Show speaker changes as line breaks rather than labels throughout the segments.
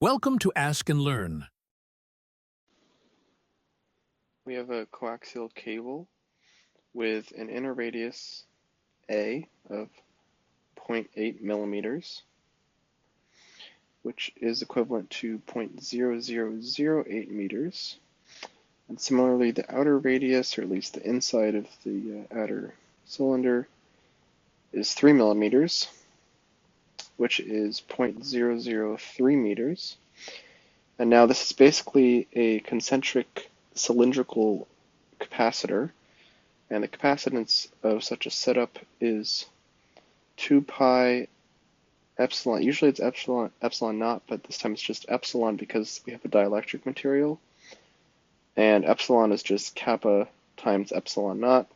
Welcome to Ask and Learn.
We have a coaxial cable with an inner radius A of 0.8 millimeters, which is equivalent to 0.0008 meters. And similarly, the outer radius, or at least the inside of the outer cylinder, is 3 millimeters, which is 0.003 meters. And now this is basically a concentric cylindrical capacitor, and the capacitance of such a setup is 2 pi epsilon. Usually it's epsilon naught, but this time it's just epsilon because we have a dielectric material, and epsilon is just kappa times epsilon naught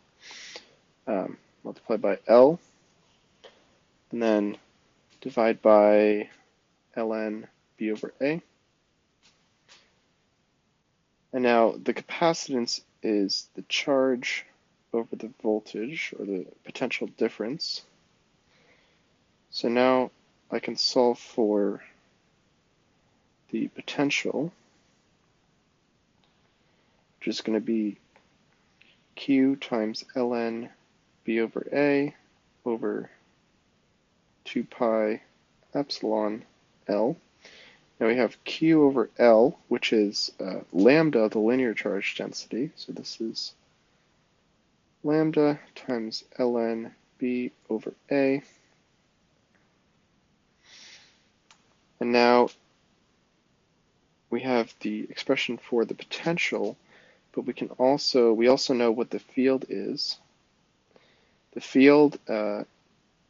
multiplied by L, and then divide by ln b over a. And now the capacitance is the charge over the voltage, or the potential difference. So now I can solve for the potential, which is going to be Q times ln b over a over 2 pi epsilon L. Now we have Q over L, which is lambda, the linear charge density. So this is lambda times ln b over a. And now we have the expression for the potential, but we also know what the field is. The field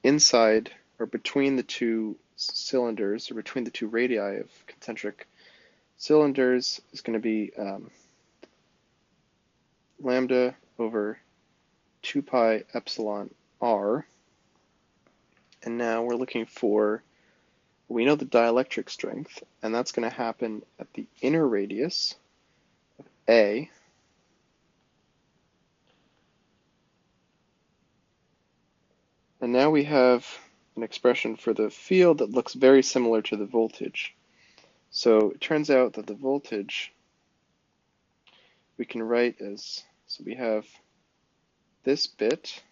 inside or between the two cylinders, or between the two radii of concentric cylinders, is going to be lambda over 2 pi epsilon r. And now we're looking for, we know the dielectric strength, and that's going to happen at the inner radius of A. And now we have an expression for the field that looks very similar to the voltage. So it turns out that the voltage we can write as, so we have this bit,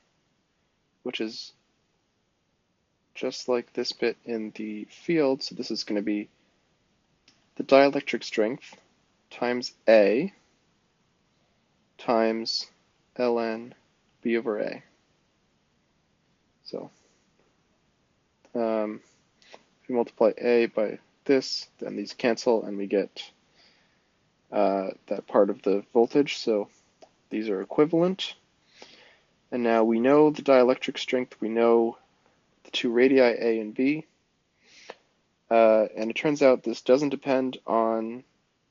which is just like this bit in the field. So this is going to be the dielectric strength times A times ln b over a. So if we multiply A by this, then these cancel and we get that part of the voltage. So these are equivalent. And now we know the dielectric strength, we know the two radii A and B. And it turns out this doesn't depend on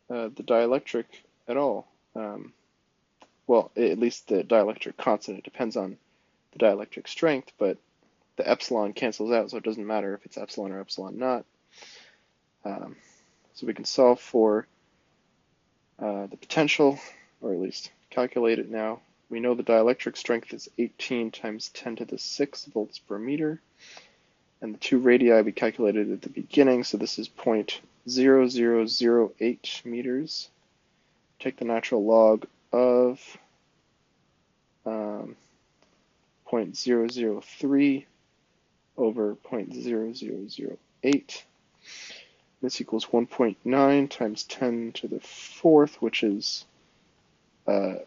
the dielectric at all. Well, at least the dielectric constant. It depends on the dielectric strength, but the epsilon cancels out, so it doesn't matter if it's epsilon or epsilon naught. So we can solve for the potential, or at least calculate it now. We know the dielectric strength is 18 times 10 to the 6 volts per meter. And the two radii we calculated at the beginning, so this is 0.0008 meters. Take the natural log of 0.003 over 0.0008. This equals 1.9 times 10 to the 4th, which is in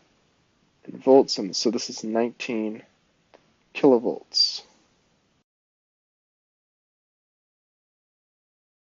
volts, and so this is 19 kilovolts.